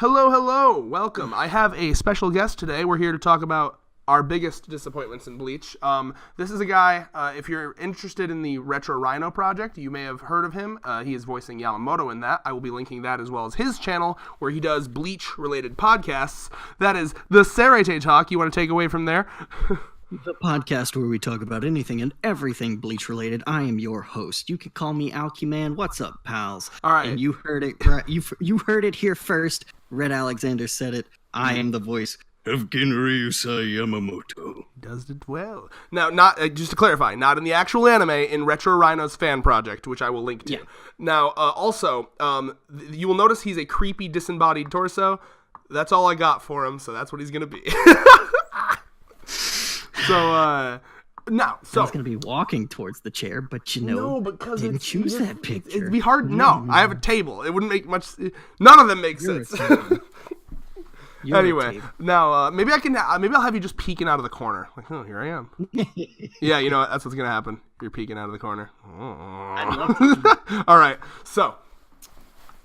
Hello, hello, welcome. I have a special guest today. We're here to talk about our biggest disappointments in Bleach. This is a guy, if you're interested in the Retro Rhino project, you may have heard of him. He is voicing Yamamoto in that. I will be linking that as well as his channel, where he does Bleach-related podcasts. That is the Serete Talk. You want to take away from there? The podcast where we talk about anything and everything Bleach related. I am your host. You can call me Alky-Man. What's up, pals? All right. And you heard it right. You heard it here first. Red Alexander said it. I am the voice of Genryusai Yamamoto. Does it well. Now, not just to clarify, not in the actual anime, in Retro Rhino's fan project, which I will link to. Yeah. Now, also, you will notice he's a creepy disembodied torso. That's all I got for him, so that's what he's going to be. So He's gonna be walking towards the chair, but no, because didn't choose that picture. It'd be hard. No, I have a table. It wouldn't make much. None of them make sense. Anyway, now maybe I can. Maybe I'll have you just peeking out of the corner. Like, oh, here I am. Yeah, you know what? That's what's gonna happen. You're peeking out of the corner. I'd love to. All right. So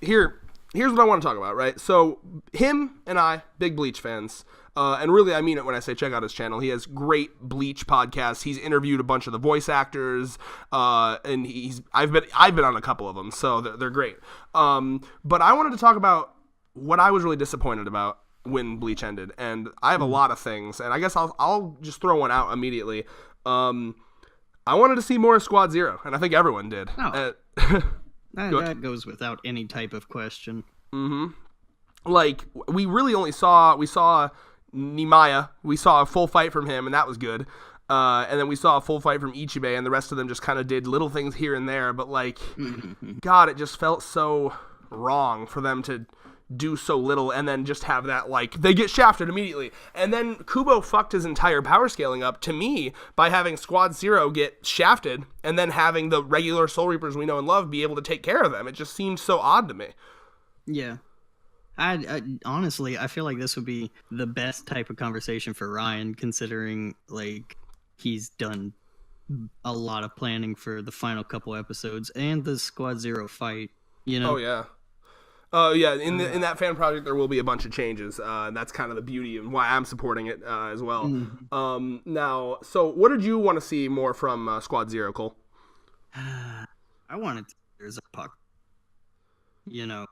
here's what I want to talk about. Right. So him and I, big Bleach fans. And really, I mean it when I say check out his channel. He has great Bleach podcasts. He's interviewed a bunch of the voice actors, and I've been on a couple of them, so they're great. But I wanted to talk about what I was really disappointed about when Bleach ended, and I have a lot of things, and I guess I'll just throw one out immediately. I wanted to see more of Squad Zero, and I think everyone did. Oh. That goes without any type of question. Mm-hmm. Like, we really only saw Nimaya, we saw a full fight from him, and that was good. And then we saw a full fight from Ichibei, and the rest of them just kind of did little things here and there. But, like, God, it just felt so wrong for them to do so little and then just have that, like, they get shafted immediately. And then Kubo fucked his entire power scaling up, to me, by having Squad Zero get shafted and then having the regular Soul Reapers we know and love be able to take care of them. It just seemed so odd to me. Yeah. I honestly, I feel like this would be the best type of conversation for Ryan, considering like he's done a lot of planning for the final couple episodes and the Squad Zero fight. You know? Oh yeah. In that fan project, there will be a bunch of changes, and that's kind of the beauty and why I'm supporting it as well. Mm-hmm. Now, so what did you want to see more from Squad Zero, Cole? I wanted to there's a puck. You know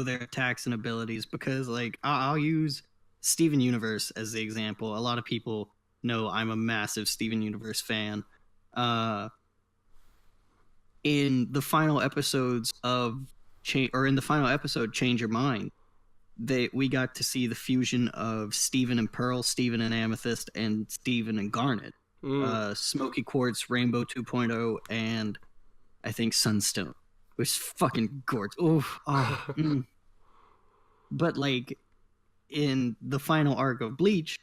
their attacks and abilities, because like I'll use Steven Universe as the example. A lot of people know I'm a massive Steven Universe fan. In the final episodes Change Your Mind, we got to see the fusion of Steven and Pearl, Steven and Amethyst, and Steven and Garnet. Smoky Quartz, Rainbow 2.0, and I think Sunstone. It was fucking gorgeous. But like in the final arc of Bleach,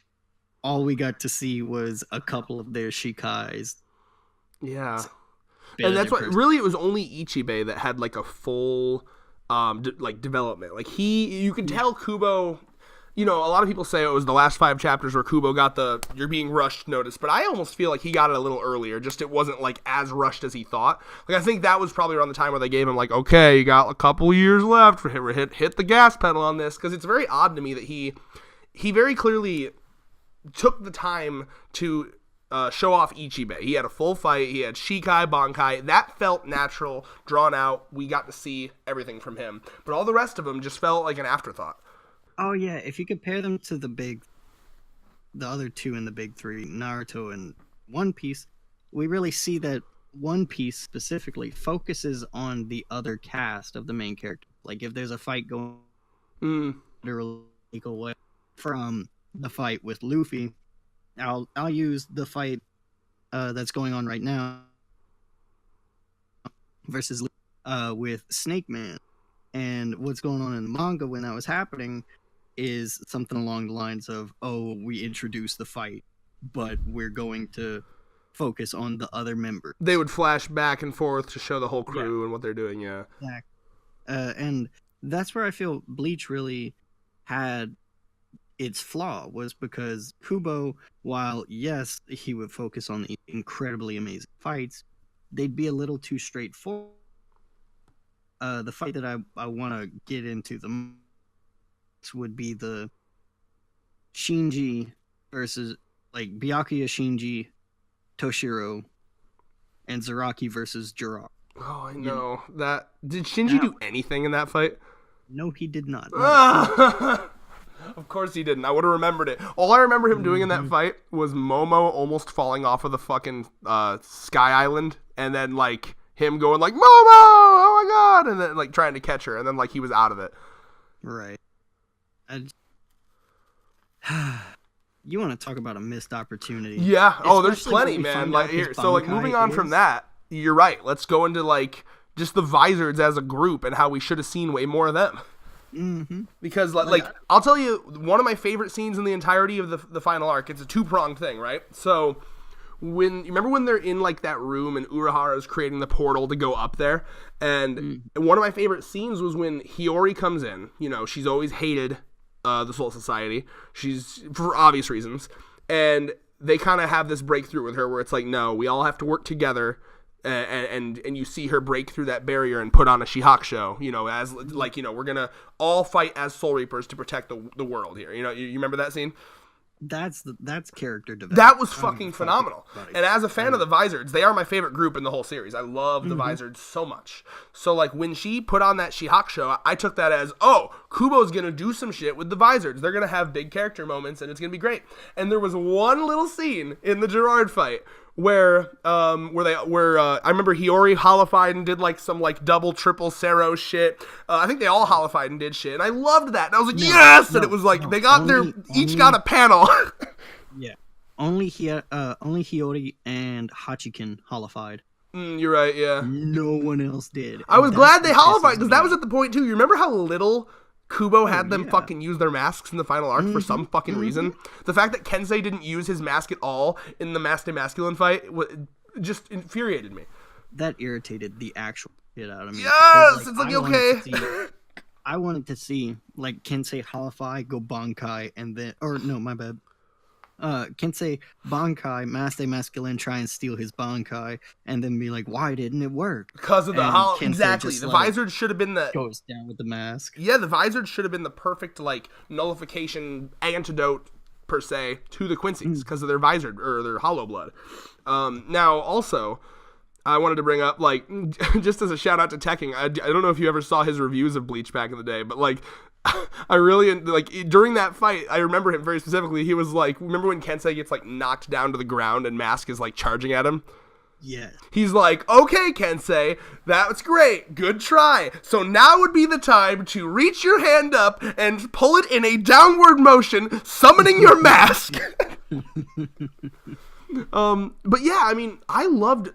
all we got to see was a couple of their Shikais. Yeah, and that's what really it was only Ichibei that had like a full development. Like you could tell Kubo. You know, a lot of people say it was the last 5 chapters where Kubo got the "you're being rushed" notice, but I almost feel like he got it a little earlier. Just it wasn't like as rushed as he thought. Like I think that was probably around the time where they gave him like, okay, you got a couple years left for hit the gas pedal on this, because it's very odd to me that he very clearly took the time to show off Ichibei. He had a full fight. He had Shikai, Bankai. That felt natural, drawn out. We got to see everything from him, but all the rest of them just felt like an afterthought. Oh yeah, if you compare them to the other two in the big three, Naruto and One Piece, we really see that One Piece specifically focuses on the other cast of the main character. Like if there's a fight going way from the fight with Luffy, I'll use the fight that's going on right now versus with Snake Man. And what's going on in the manga when that was happening is something along the lines of, oh, we introduced the fight, but we're going to focus on the other members. They would flash back and forth to show the whole crew and what they're doing, yeah. Exactly. And that's where I feel Bleach really had its flaw, was because Kubo, while, yes, he would focus on the incredibly amazing fights, they'd be a little too straightforward. The fight that I want to get into the most, which is the fight between Ichibei and Squad Zero. That fight, in my opinion, was a little too straightforward. Like, if there's a fight going, Ichibei, Squad Zero, Squad Zero, Squad Zero. Like, if there's a fight going on right now, fights would be the Shinji versus like Byakuya, Shinji, Toshiro, and Zaraki versus Jiraiya. Oh, I know that. Did Shinji do anything in that fight? No, he did not. Of course he didn't. I would have remembered it. All I remember him doing in that fight was Momo almost falling off of the fucking Sky Island, and then like him going like Momo, oh my god, and then like trying to catch her, and then like he was out of it. Right. You want to talk about a missed opportunity? Yeah. Oh, there's plenty, man. Like here, so like moving on from that, you're right. Let's go into like just the Vizards as a group and how we should have seen way more of them. Mm-hmm. Because like I'll tell you, one of my favorite scenes in the entirety of the final arc. It's a two-pronged thing, right? So you remember when they're in like that room and Urahara's creating the portal to go up there, and one of my favorite scenes was when Hiyori comes in. You know, she's always hated the Soul Society. She's for obvious reasons, and they kind of have this breakthrough with her where it's like, no, we all have to work together. And you see her break through that barrier and put on a Shihakusho, you know, as like, you know, we're gonna all fight as Soul Reapers to protect the world here. You know, you remember that scene? That's character development. That was fucking phenomenal. And as a fan of the Vizards, they are my favorite group in the whole series. I love the Vizards so much. So like when she put on that Shihakusho, I took that as, oh, Kubo's gonna do some shit with the Vizards. They're gonna have big character moments and it's gonna be great. And there was one little scene in the Gerard fight where I remember Hiyori holified and did like some like double triple Sero shit. I think they all holified and did shit, and I loved that. And I was like, yes! And it was like they got each got a panel. Yeah, only Hiyori and Hachiken holified. You're right. Yeah, no one else did. I was glad they holified because that was at the point too. You remember how little Kubo had them fucking use their masks in the final arc for some fucking reason. The fact that Kensei didn't use his mask at all in the Masked Masculine fight just infuriated me. That irritated the actual shit out of me. Yes! It's like, okay. I wanted to see, like, Kensei Halify go Bankai and then... Or, no, my bad. Kensei Bankai, Masked Masculine, try and steal his Bankai, and then be like, why didn't it work? Because of the exactly. The Vizards should have been the... Goes down with the mask. Yeah, the Vizards should have been the perfect, like, nullification antidote, per se, to the Quincy's, because of their Vizard, or their Hollow Blood. Now, also... I wanted to bring up, like, just as a shout out to Tekking, I don't know if you ever saw his reviews of Bleach back in the day, but, like, I really, like, during that fight, I remember him very specifically, he was like, remember when Kensei gets, like, knocked down to the ground and Mask is, like, charging at him? Yeah. He's like, okay, Kensei, that's great, good try. So now would be the time to reach your hand up and pull it in a downward motion, summoning your mask. But yeah, I mean, I loved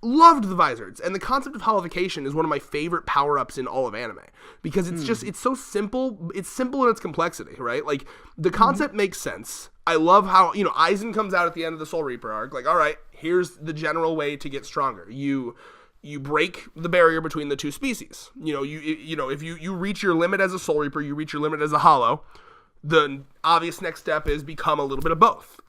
the Vizards, and the concept of holification is one of my favorite power-ups in all of anime, because it's just, it's so simple. It's simple in its complexity, right? Like, the concept makes sense. I love how, you know, Aizen comes out at the end of the Soul Reaper arc, like, all right, here's the general way to get stronger. You break the barrier between the two species. You know, if you reach your limit as a Soul Reaper, you reach your limit as a Hollow, the obvious next step is become a little bit of both.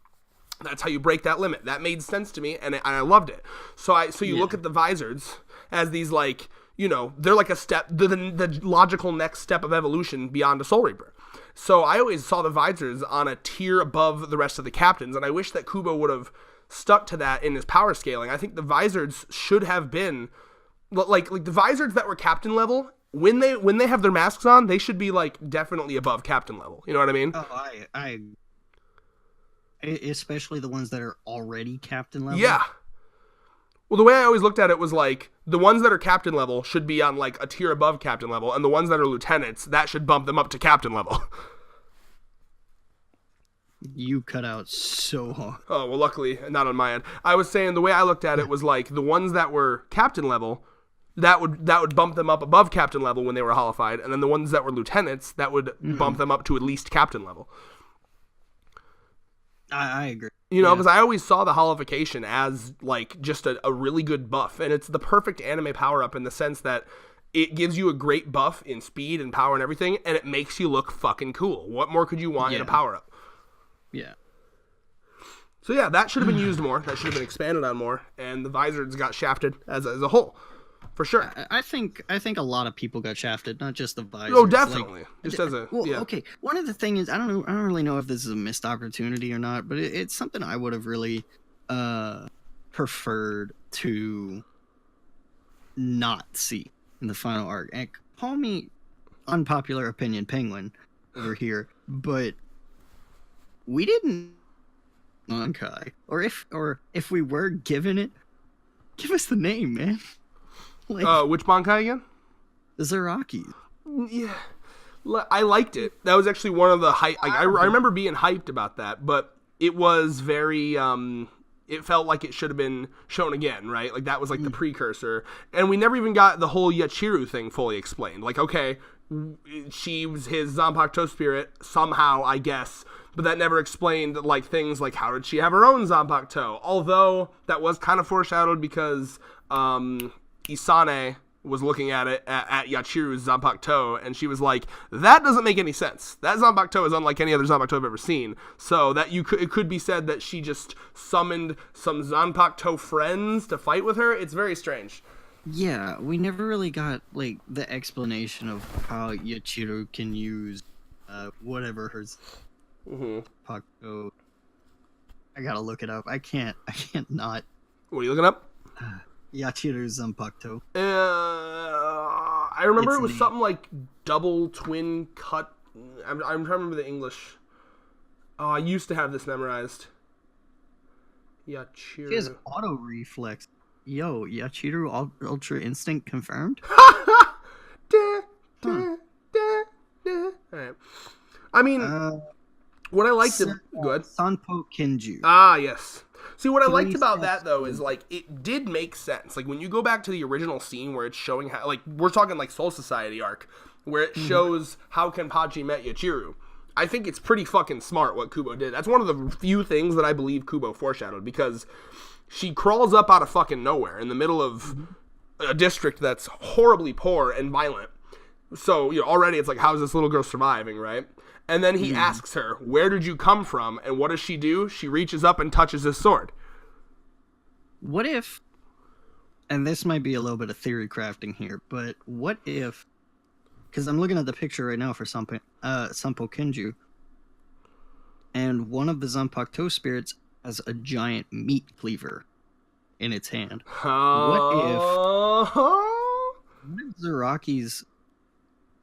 That's how you break that limit. That made sense to me, and I loved it. So you look at the Vizards as these, like, you know, they're like a step, the logical next step of evolution beyond a Soul Reaper. So I always saw the Vizards on a tier above the rest of the captains, and I wish that Kubo would have stuck to that in his power scaling. I think the Vizards should have been, like the Vizards that were captain level, when they have their masks on, they should be, like, definitely above captain level. You know what I mean? Oh, I especially the ones that are already captain level. Yeah. Well, the way I always looked at it was like the ones that are captain level should be on like a tier above captain level, and the ones that are lieutenants, that should bump them up to captain level. You cut out so hard. Oh, well, luckily not on my end. I was saying the way I looked at it was like the ones that were captain level, that would bump them up above captain level when they were holified, and then the ones that were lieutenants, that would bump them up to at least captain level. I agree. You know, because I always saw the holification as, like, just a really good buff. And it's the perfect anime power-up in the sense that it gives you a great buff in speed and power and everything, and it makes you look fucking cool. What more could you want in a power-up? Yeah. So, yeah, that should have been used more. That should have been expanded on more. And the Vizards got shafted as a whole. for sure. I think a lot of people got shafted, not just the visors. Oh, definitely. Like, just as a okay. One of the things is I don't really know if this is a missed opportunity or not, but it's something I would have really preferred to not see in the final arc. And call me unpopular opinion penguin over here, but we didn't Bankai. Or if we were given it, give us the name, man. Like, which Bankai again? The Zaraki. Yeah. I liked it. That was actually one of the hype. Like, I remember being hyped about that, but it was very it felt like it should have been shown again, right? Like that was like the precursor. And we never even got the whole Yachiru thing fully explained. Like, okay, she was his Zanpakuto spirit somehow, I guess, but that never explained like things like how did she have her own Zanpakuto? Although that was kind of foreshadowed because Isane was looking at it at Yachiru's Zanpakuto, and she was like, that doesn't make any sense. That Zanpakuto is unlike any other Zanpakuto I've ever seen. So that it could be said that she just summoned some Zanpakuto friends to fight with her. It's very strange. Yeah, we never really got like the explanation of how Yachiru can use whatever her Zanpakuto. I gotta look it up. I can't not. What are you looking up? Yachiru's Zanpakuto. I remember it was something like double twin cut. I'm trying to remember the English. Oh, I used to have this memorized. Yachiru. He has auto reflex. Yo, Yachiru Ultra Instinct confirmed? Alright. I mean, what I liked... Good. Sanpo Kenju. Ah, yes. See, what I liked about that, though, is, like, it did make sense. Like, when you go back to the original scene where it's showing how... Like, we're talking, like, Soul Society arc, where it shows how Kenpachi met Yachiru. I think it's pretty fucking smart what Kubo did. That's one of the few things that I believe Kubo foreshadowed, because she crawls up out of fucking nowhere in the middle of a district that's horribly poor and violent. So, you know, already it's like, how's this little girl surviving, right? And then he asks her, where did you come from? And what does she do? She reaches up and touches his sword. What if, and this might be a little bit of theory crafting here, but what if, because I'm looking at the picture right now for Sanpo Kenju, and one of the Zanpakuto spirits has a giant meat cleaver in its hand. What if Zaraki's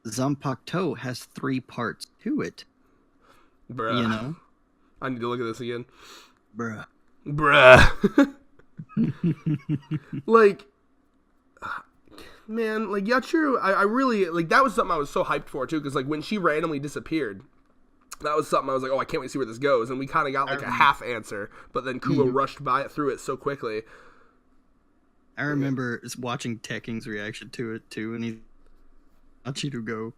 Zanpakuto has 3 parts to it? Bruh. You know? I need to look at this again. Bruh. Like, man, like, Yachiru, I really, like, that was something I was so hyped for, too, because, like, when she randomly disappeared, that was something I was like, oh, I can't wait to see where this goes, and we kind of got, like, a half answer, but then Kubo rushed through it so quickly. I remember watching Tekking's reaction to it, too, and Yachiru go,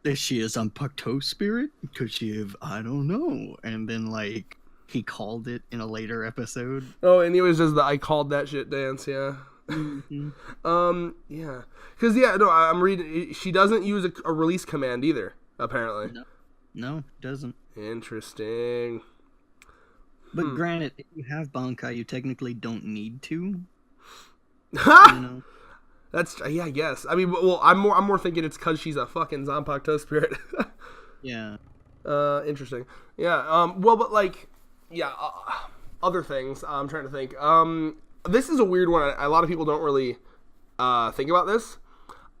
is she a Zanpakuto spirit? Could she have, I don't know, and then, like, he called it in a later episode. Oh, and he was just the I called that shit dance, yeah. Yeah. Because, yeah, no, I'm reading, she doesn't use a release command either, apparently. No, doesn't. Interesting. But granted, if you have Bankai, you technically don't need to. You know? That's, yeah, I guess. I mean, well, I'm more thinking it's because she's a fucking Zanpakuto spirit. Yeah. Interesting. Yeah, well, but, like, yeah, other things, I'm trying to think. This is a weird one. A lot of people don't really think about this.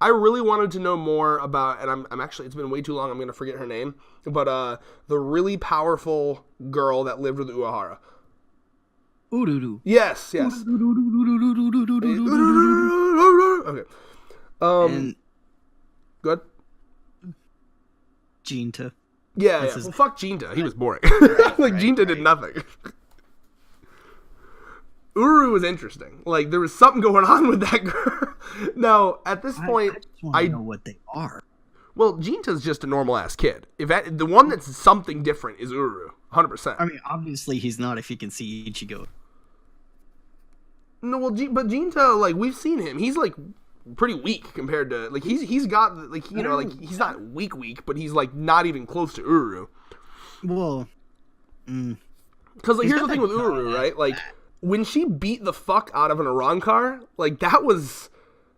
I really wanted to know more about, and I'm actually, it's been way too long, I'm going to forget her name, but the really powerful girl that lived with Uehara. Ururu. Yes. Okay. And good. Jinta. Yeah. Well, fuck Jinta. He was boring. Like, Jinta did nothing. Uru was interesting. Like, there was something going on with that girl. Now, at this point, I just want to know what they are. Well, Jinta's just a normal-ass kid. The one that's something different is Uru. 100%. I mean, obviously he's not if he can see Ichigo. No, well, but Jinta, like, we've seen him. He's, like, pretty weak compared to, like, he's got, like, you know, like, he's not weak, but he's, like, not even close to Uru. Well, because, like, here's the thing with Uru, right? Like, when she beat the fuck out of an Arrancar, like, that was,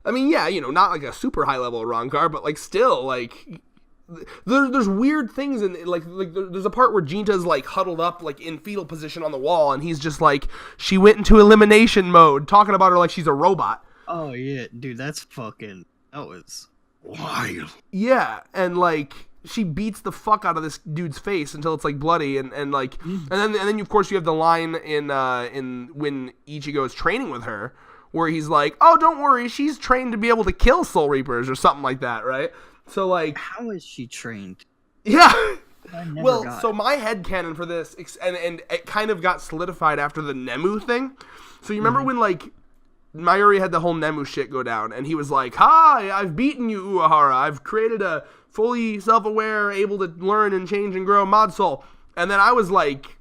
I mean, yeah, you know, not like a super high level Arrancar, but like still, like, there's weird things in like there's a part where Jinta's like huddled up like in fetal position on the wall, and he's just like, she went into elimination mode, talking about her like she's a robot. Oh yeah, dude, that was wild. Yeah, and like she beats the fuck out of this dude's face until it's like bloody, and like and then of course you have the line in when Ichigo is training with her, where he's like, oh, don't worry, she's trained to be able to kill Soul Reapers or something like that, right? So like, how is she trained? Yeah. Well, so my headcanon for this, and it kind of got solidified after the Nemu thing. So you remember when like Mayuri had the whole Nemu shit go down, and he was like, hi, I've beaten you, Uehara. I've created a fully self-aware, able to learn and change and grow mod soul. And then I was like,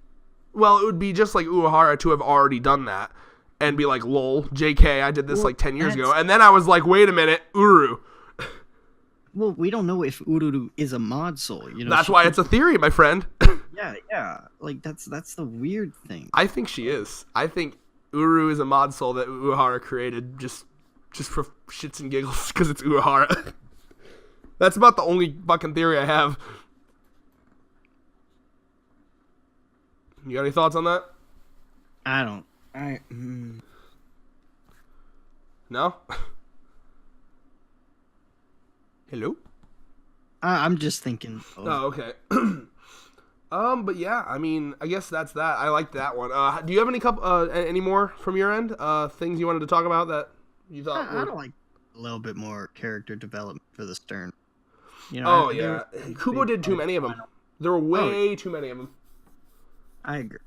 well, it would be just like Uehara to have already done that and be like, lol, JK, I did this like 10 years ago. And then I was like, wait a minute, Uru. Well, we don't know if Ururu is a mod soul, you know. That's why it's a theory, my friend. Yeah. Like that's the weird thing. I think she is. I think Uru is a mod soul that Uehara created just for shits and giggles because it's Uehara. That's about the only fucking theory I have. You got any thoughts on that? No? Hello? I'm just thinking. Oh, okay. But yeah, I mean, I guess that's that. I like that one. Do you have any more from your end? Things you wanted to talk about that you thought? I'd like a little bit more character development for the Stern. You know, yeah. Kubo did too many of them. There were way too many of them. I agree.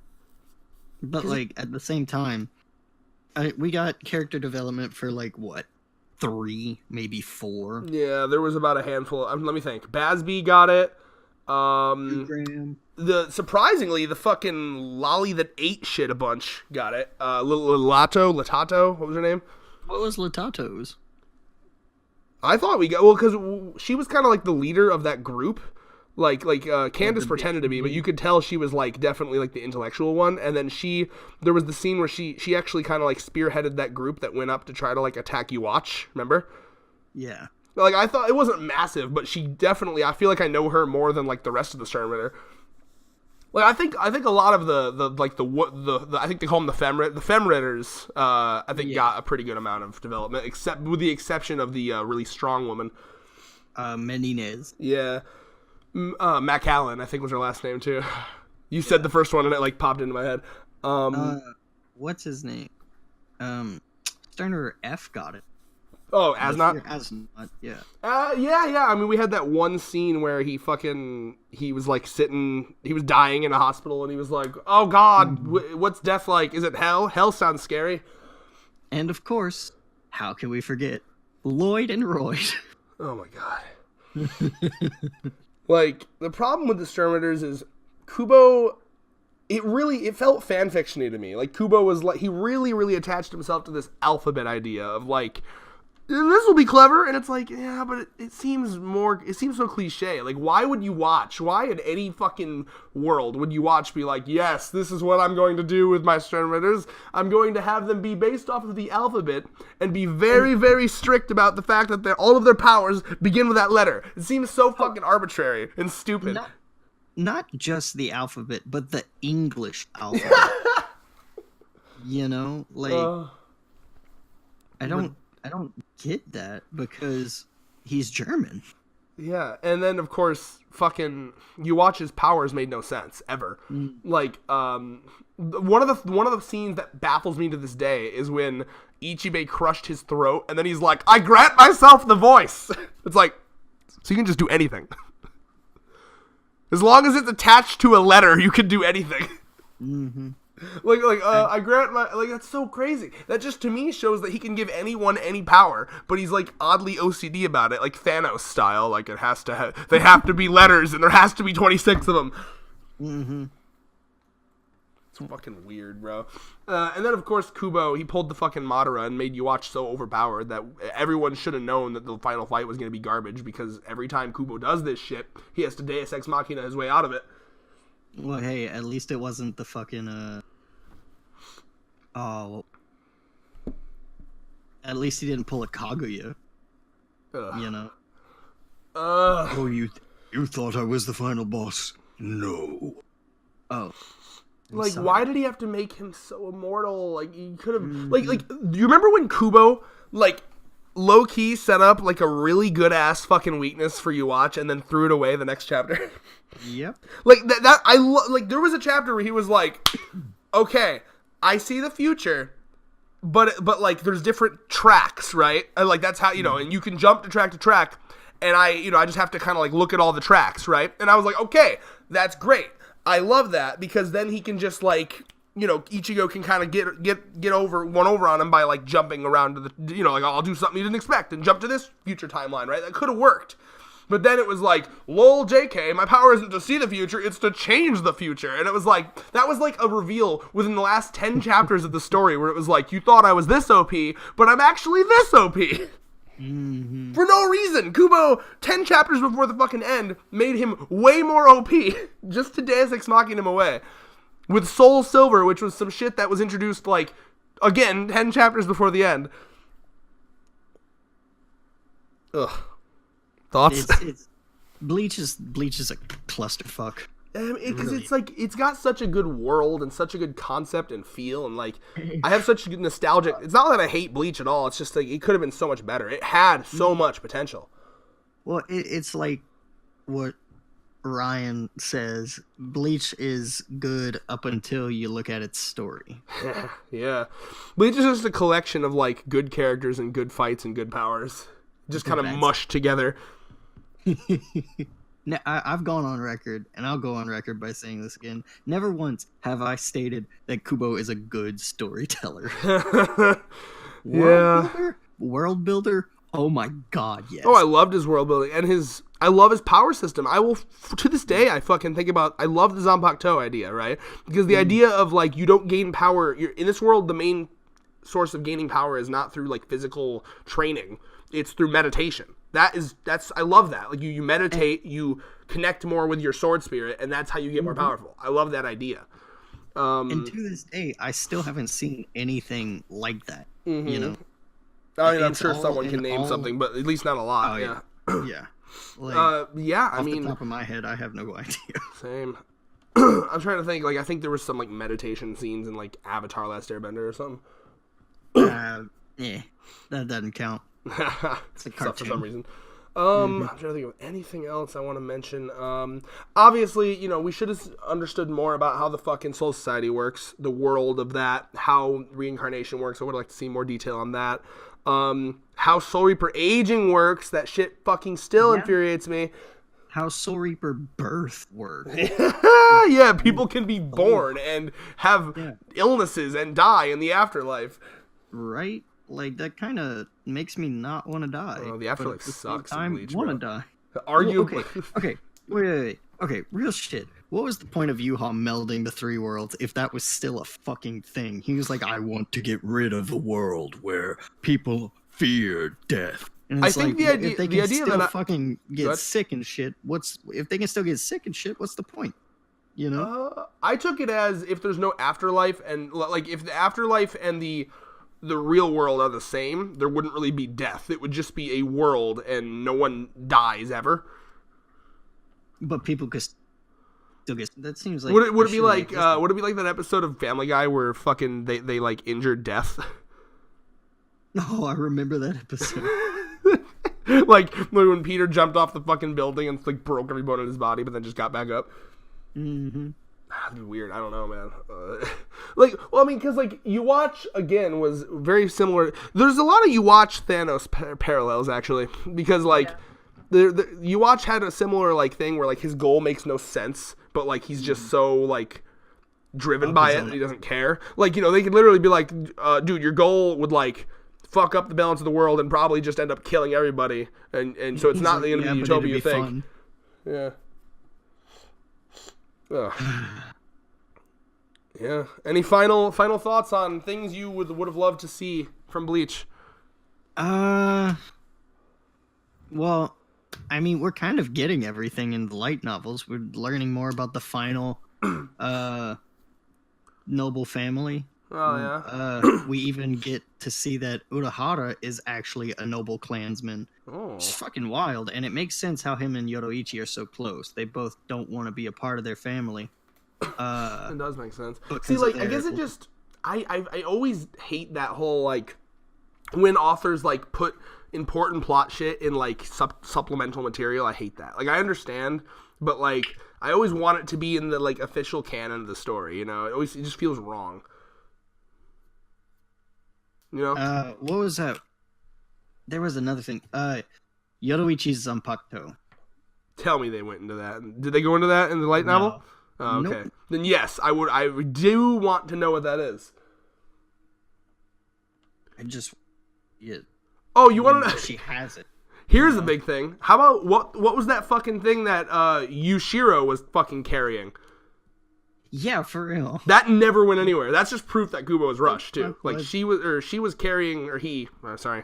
But like at the same time, we got character development for like what? 3, maybe 4. Yeah, there was about a handful. Let me think. Basby got it. Surprisingly, the fucking lolly that ate shit a bunch got it. Latato, what was her name? What was Latato's? I thought we got because she was kind of like the leader of that group. Like Candace pretended to be, but you could tell she was like definitely like the intellectual one. And then there was the scene where she actually kind of like spearheaded that group that went up to try to like attack Yuwatch. Remember? Yeah. Like I thought it wasn't massive, but she definitely. I feel like I know her more than like the rest of the Sternritter. Like I think a lot of the I think they call them the Femritters. I think got a pretty good amount of development, except with the exception of the really strong woman. Menines. Yeah. Macallan, I think was her last name too. You said the first one and it like popped into my head. What's his name? Sterner F got it. Oh, Asnot? Asnot, yeah. Yeah. I mean, we had that one scene where he was like sitting, he was dying in a hospital and he was like, oh God, what's death like? Is it hell? Hell sounds scary. And of course, how can we forget Lloyd and Royd? Oh my God. Like, the problem with the Sternritters is Kubo, it felt fanfiction-y to me. Like, Kubo was like, he really, really attached himself to this alphabet idea of like, this will be clever, and it's like, yeah, but it seems so cliche. Like, why would you watch? Why in any fucking world would you watch be like, yes, this is what I'm going to do with my Sternritters. I'm going to have them be based off of the alphabet and be very, very strict about the fact that all of their powers begin with that letter. It seems so fucking arbitrary and stupid. Not just the alphabet, but the English alphabet. You know, like, I don't get that because he's German. Yeah, and then of course, fucking Yuwatch's powers made no sense ever. Like, one of the scenes that baffles me to this day is when Ichibei crushed his throat, and then he's like, "I grant myself the voice." It's like, so you can just do anything, as long as it's attached to a letter, you can do anything. Mm-hmm. I grant my, like, that's so crazy. That just to me shows that he can give anyone any power, but he's like oddly OCD about it, like Thanos style. Like they have to be letters, and there has to be 26 of them. Mm-hmm. It's fucking weird, bro. And then of course Kubo, he pulled the fucking Madara and made Yuwatch so overpowered that everyone should have known that the final fight was going to be garbage, because every time Kubo does this shit, he has to Deus Ex Machina his way out of it. Well, hey, at least it wasn't the fucking Oh, at least he didn't pull a Kaguya. You know. Oh, you thought I was the final boss? No. Oh. Like, sorry. why did he have to make him so immortal? Like, he could have, like, do you remember when Kubo, like, low key set up like a really good ass fucking weakness for Uwatch and then threw it away the next chapter? Yep. Like like there was a chapter where he was like, okay, I see the future, but like there's different tracks, right? And like that's how, you know, and you can jump to track, and I just have to kind of like look at all the tracks, right? And I was like, okay, that's great. I love that because then he can just like, you know, Ichigo can kind of get over on him by like jumping around to the, you know, like I'll do something you didn't expect and jump to this future timeline, right? That could have worked. But then it was like, lol, JK, my power isn't to see the future, it's to change the future. And it was like, that was like a reveal within the last 10 chapters of the story where it was like, you thought I was this OP, but I'm actually this OP. Mm-hmm. For no reason. Kubo, 10 chapters before the fucking end, made him way more OP just to Deus Ex Machina him away. With Soul Silver, which was some shit that was introduced, like, again, 10 chapters before the end. Ugh. Thoughts? It's Bleach is a clusterfuck. Because it's like, it's got such a good world and such a good concept and feel, and like, I have such good nostalgic. It's not that I hate Bleach at all. It's just like, it could have been so much better. It had so much potential. Well, it's like what Ryan says, Bleach is good up until you look at its story. Yeah. Bleach is just a collection of like good characters and good fights and good powers. Just kind of mushed together. Now, I've gone on record, and I'll go on record by saying this again. Never once have I stated that Kubo is a good storyteller. World builder? Oh my god, yes. Oh, I loved his world building and I love his power system. I will, to this day, I fucking think about, I love the Zanpakuto idea, right? Because the idea of like, you don't gain power, in this world, the main source of gaining power is not through like physical training. It's through meditation. I love that. Like you meditate, you connect more with your sword spirit, and that's how you get more powerful. I love that idea. And to this day, I still haven't seen anything like that. Mm-hmm. You know? I mean, I'm sure someone can name something, but at least not a lot. Yeah. Yeah. Like, off the top of my head, I have no idea. Same. I'm trying to think. Like, I think there was some like meditation scenes in like Avatar: Last Airbender or something. Yeah, that doesn't count. It's a cartoon. For some reason. I'm trying to think of anything else I want to mention. Obviously, you know, we should have understood more about how the fucking Soul Society works, the world of that, how reincarnation works. I would like to see more detail on that. How Soul Reaper aging works. That shit fucking still infuriates me. How Soul Reaper birth works. Yeah, people can be born and have illnesses and die in the afterlife. Right? Like, that kind of makes me not want to die. Oh, the afterlife sucks. I want to die. Arguably. Okay. Wait. Okay, real shit. What was the point of Yuha melding the three worlds if that was still a fucking thing? He was like, I want to get rid of the world where people fear death. And it's like, if they can still fucking get sick and shit, if they can still get sick and shit, what's the point? You know? I took it as if there's no afterlife, and like if the afterlife and the real world are the same, there wouldn't really be death. It would just be a world and no one dies ever. But people could still get, that seems like, would it be like that episode of Family Guy where fucking they like injured Death? Oh, I remember that episode. Like when Peter jumped off the fucking building and like broke every bone in his body, but then just got back up. Mm-hmm. That'd be weird. I don't know, man. Because like Uwatch again was very similar. There's a lot of Uwatch Thanos parallels actually, because like the Uwatch had a similar like thing where like his goal makes no sense, but like he's just so like driven by it and he doesn't care. Like, you know, they could literally be like, dude, your goal would like fuck up the balance of the world and probably just end up killing everybody, and so it's not the end of the utopia thing. Fun. Yeah. Ugh. Yeah. Any final thoughts on things you would have loved to see from Bleach? Well, I mean, we're kind of getting everything in the light novels. We're learning more about the final noble family. Oh yeah. We even get to see that Urahara is actually a noble clansman. Oh. It's fucking wild, and it makes sense how him and Yoruichi are so close. They both don't want to be a part of their family. It does make sense. because See, of like, I their- guess it just, I always hate that whole, like, when authors, like, put important plot shit in, like, supplemental material. I hate that. Like, I understand, but, like, I always want it to be in the, like, official canon of the story, you know? It just feels wrong. You know? What was that? There was another thing. Yoruichi's Zanpakuto. Tell me they went into that. Did they go into that in the light novel? Oh, okay. Nope. Then yes, I do want to know what that is. Yeah. Oh, you want to? She has it. Here's the big thing. How about what was that fucking thing that Yushiro was fucking carrying? Yeah, for real. That never went anywhere. That's just proof that Kubo was rushed too. Like What? she was carrying, or he. Sorry.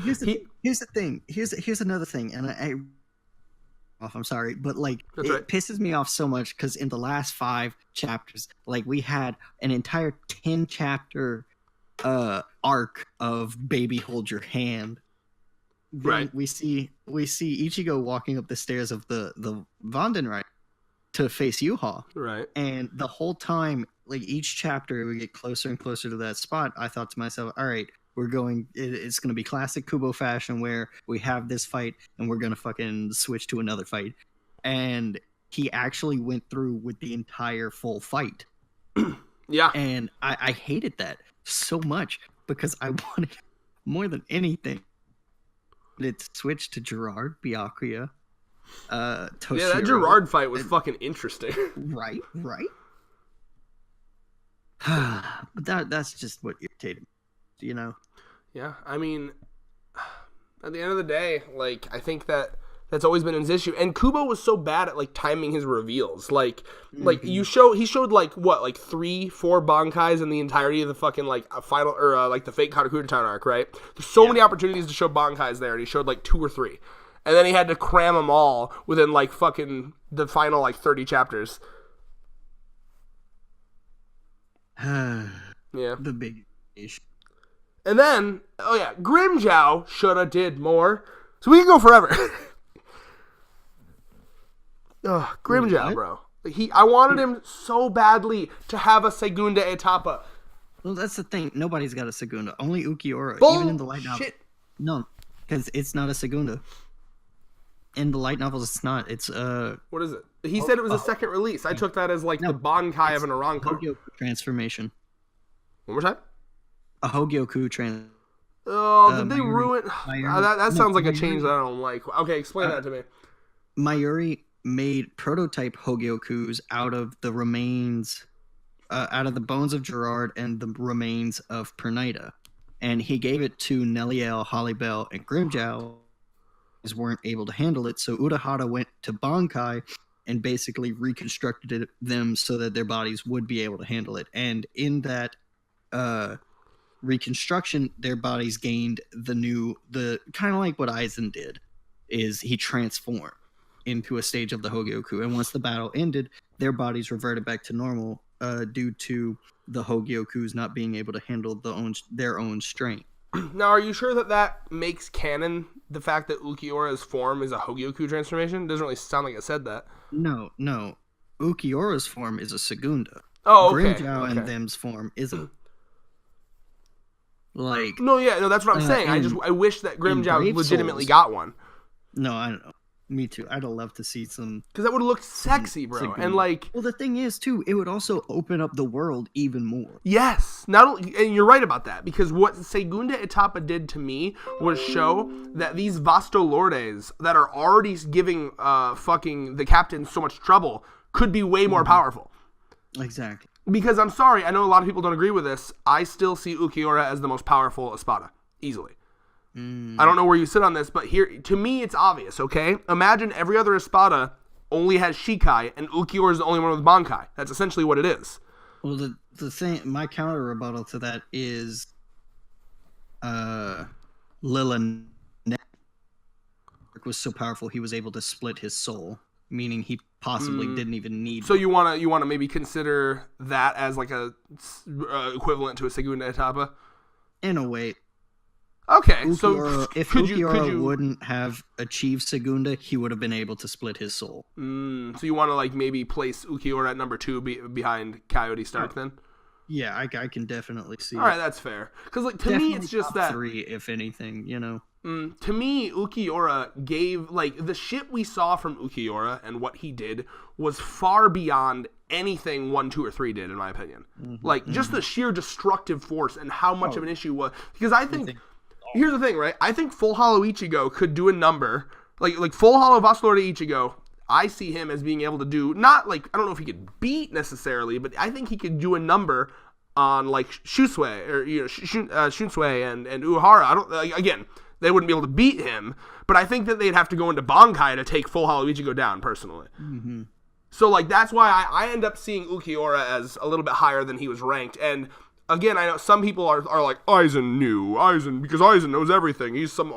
Here's the thing. Here's another thing, and I'm sorry, but like That's it right. pisses me off so much because in the last 5 chapters, like we had an entire 10 chapter arc of Baby Hold Your Hand. Then Right. we see Ichigo walking up the stairs of the Vandenreich to face Yuha. Right. And the whole time, like each chapter, we get closer and closer to that spot. I thought to myself, all right, it's going to be classic Kubo fashion where we have this fight and we're going to fucking switch to another fight. And he actually went through with the entire full fight. Yeah. And I hated that so much because I wanted more than anything. It switched to Gerard, Byakuya, Toshiro. Yeah, that Gerard fight was fucking interesting. Right. But that's just what irritated me, you know? Yeah, I mean, at the end of the day, like, I think that's always been his issue. And Kubo was so bad at, like, timing his reveals. Like he showed, like, what, like 3-4 Bankais in the entirety of the fucking, like, final, or, like, the fake Karakura Town arc, right? There's so many opportunities to show Bankais there, and he showed, like, 2 or 3. And then he had to cram them all within, like, fucking the final, like, 30 chapters. Yeah. The big issue. And then, oh yeah, Grimjow shoulda did more. So we can go forever. Ugh, Grimjow, What? bro. I wanted him so badly to have a Segunda Etapa. Well, that's the thing. Nobody's got a Segunda. Only Ukiura. Bullshit. Even in the light novel. No, because it's not a Segunda. In the light novels, it's not. It's What is it? He said it was a second release. I took that as like No, the Bankai of an Aranko. Hogyoku transformation. One more time? A Hogyoku trans. Oh, did they Mayuri- ruin... Mayuri- that no, sounds like a Mayuri- change that I don't like. Okay, explain that to me. Mayuri made prototype Hogyokus out of the remains, out of the bones of Gerard and the remains of Pernita. And he gave it to Neliel, Hollybell, and Grimjow. Weren't able to handle it, so Urahara went to Bankai and basically reconstructed them so that their bodies would be able to handle it. And in that reconstruction, their bodies gained the kind of like what Aizen did, is he transformed into a stage of the Hogyoku. And once the battle ended, their bodies reverted back to normal due to the Hogyokus not being able to handle their own strength. Now, are you sure that makes canon the fact that Ukiura's form is a Hogyoku transformation? Doesn't really sound like it said that. No. Ukiura's form is a Segunda. Oh, okay. Grimjow okay. and them's form isn't. Like, No, that's what I'm saying. I wish that Grimjow Brave legitimately Souls- got one. no, I don't know. Me too. I'd love to see some. Because that would have looked sexy, bro. Segunda. And like, Well, the thing is, too, it would also open up the world even more. yes, not only, and you're right about that, because what Segunda Etapa did to me was show that these Vasto Lordes that are already giving fucking the captain so much trouble could be way more powerful. Exactly. Because I'm sorry, I know a lot of people don't agree with this. I still see Ukiura as the most powerful Espada, easily. I don't know where you sit on this, but here, to me, it's obvious, okay? Imagine every other Espada only has Shikai, and Ukiura is the only one with Bankai. That's essentially what it is. Well, the thing, my counter rebuttal to that is, Lila was so powerful he was able to split his soul, meaning he possibly didn't even need. So you wanna maybe consider that as like a equivalent to a Segunda Etapa? In a way. Okay, Ulquiorra, so if could Ulquiorra you wouldn't have achieved Segunda, he would have been able to split his soul. so you want to like maybe place Ulquiorra at number 2 behind Coyote Stark then? Yeah, I can definitely see. All right, that's fair. Because like to me, it's just top that 3, if anything, you know. To me, Ulquiorra gave like the shit we saw from Ulquiorra and what he did was far beyond anything 1, 2, or 3 did, in my opinion. Like just the sheer destructive force and how much of an issue was. Because I think here's the thing, right? I think Full Hollow Ichigo could do a number like Full Hollow Vassalord Ichigo. I see him as being able to do not like I don't know if he could beat necessarily, but I think he could do a number on like Shusui or Shunsui and Uehara. I don't again. They wouldn't be able to beat him, but I think that they'd have to go into Bankai to take Full Hollow Ichigo down, personally. So, like, that's why I end up seeing Ulquiorra as a little bit higher than he was ranked. And, again, I know some people are like, Aizen knew. Because Aizen knows everything. He's some,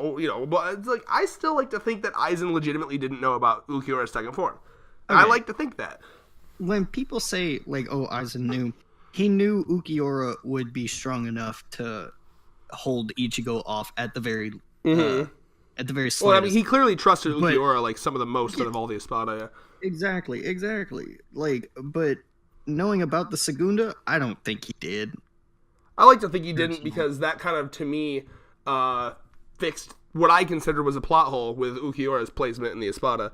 but it's like, I still like to think that Aizen legitimately didn't know about Ulquiorra's second form. Okay. I like to think that. When people say, like, oh, Aizen knew, he knew Ulquiorra would be strong enough to hold Ichigo off at the very slightest. Well, I mean, he clearly trusted Ulquiorra like some of the most out of all the Espada. Yeah. Exactly. Like, but knowing about the Segunda, I don't think he did. I like to think he didn't because that kind of, to me, fixed what I considered was a plot hole with Ulquiorra's placement in the Espada.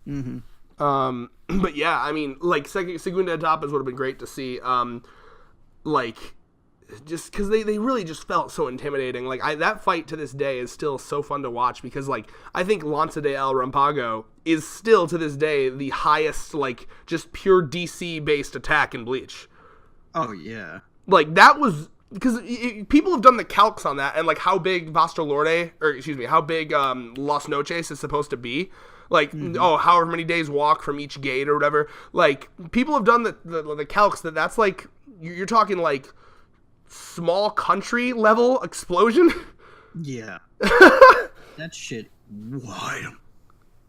But yeah, I mean, like, Segunda Etapas would have been great to see. Like, just because they really just felt so intimidating. Like, that fight to this day is still so fun to watch because, like, I think Lanza de El Rampago is still to this day the highest, like, just pure DC-based attack in Bleach. Oh, yeah. Like, that was... Because people have done the calcs on that and, like, how big how big Las Noches is supposed to be. Like, however many days walk from each gate or whatever. Like, people have done the calcs that's, like, you're talking, like, small country level explosion. Yeah. That shit wild.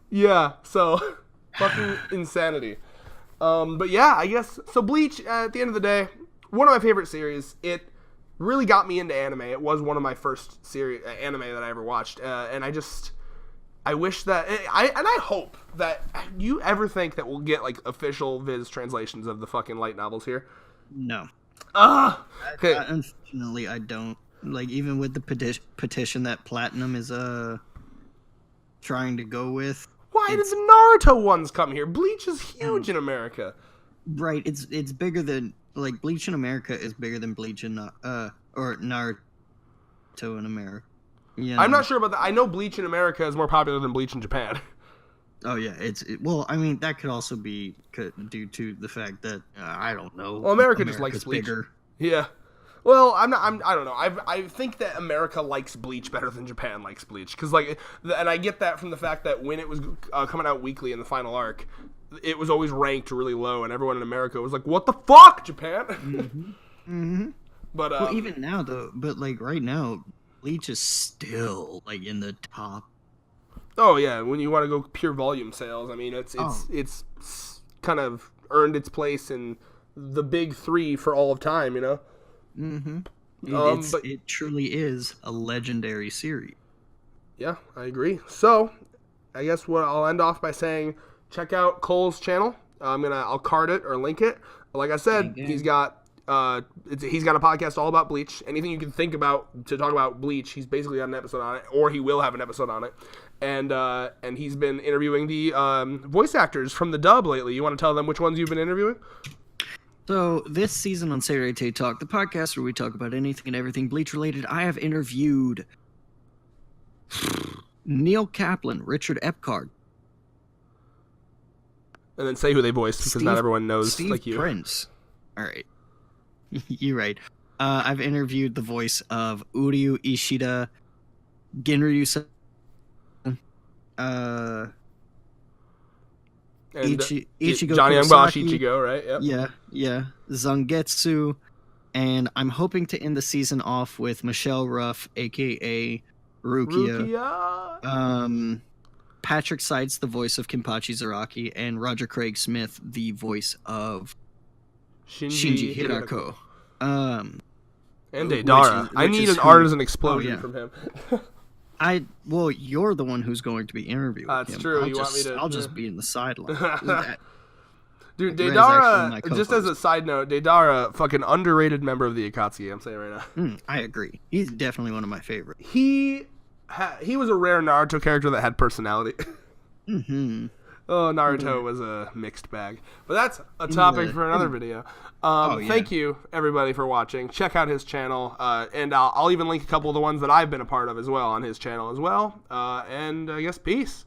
Yeah, so fucking insanity. But yeah, I guess so. Bleach, at the end of the day, one of my favorite series. It really got me into anime. It was one of my first series anime that I ever watched, and I wish that I hope that you ever think that we'll get like official Viz translations of the fucking light novels here. No. Okay. Unfortunately, I don't. Like, even with the petition that Platinum is trying to go with. Why did the Naruto ones come here? Bleach is huge in America. Right, it's bigger than, like, Bleach in America is bigger than Bleach in or Naruto in America. Yeah. I'm not sure about that. I know Bleach in America is more popular than Bleach in Japan. Oh yeah, well, I mean, that could also be due to the fact that I don't know. Well, America just likes Bleach. Bigger. Yeah. Well, I don't know. I think that America likes Bleach better than Japan likes Bleach, because like, and I get that from the fact that when it was coming out weekly in the final arc, it was always ranked really low, and everyone in America was like, "What the fuck, Japan?" But well, even now though, but like right now, Bleach is still like in the top. Oh yeah, when you want to go pure volume sales, I mean, it's kind of earned its place in the big 3 for all of time, you know. But it truly is a legendary series. Yeah, I agree. So, I guess I'll end off by saying, check out Cole's channel. I'll card it or link it. Like I said, he's got a podcast all about Bleach. Anything you can think about to talk about Bleach, he's basically got an episode on it, or he will have an episode on it. And he's been interviewing the voice actors from the dub lately. You want to tell them which ones you've been interviewing? So this season on Saturday Tay Talk, the podcast where we talk about anything and everything Bleach related, I have interviewed Neil Kaplan, Richard Epcard. And then say who they voiced, because not everyone knows Steve like you. Prince. All right. You're right. I've interviewed the voice of Uryu Ishida, Genryu Ichigo Johnny Kurosaki. Ichigo, right? Yep. Yeah. Zangetsu. And I'm hoping to end the season off with Michelle Ruff, a.k.a. Rukia. Patrick Seitz, the voice of Kenpachi Zaraki, and Roger Craig Smith, the voice of Shinji Hirako. And Deidara. I need an artisan explosion from him. Well, you're the one who's going to be interviewing him. That's true. I'll just be in the sideline. Dude, Deidara, just as a side note, Deidara, fucking underrated member of the Akatsuki, I'm saying right now. I agree. He's definitely one of my favorites. He was a rare Naruto character that had personality. Mm-hmm. Oh, Naruto was a mixed bag. But that's a topic for another video. Thank you, everybody, for watching. Check out his channel, and I'll even link a couple of the ones that I've been a part of as well on his channel as well. And I guess peace.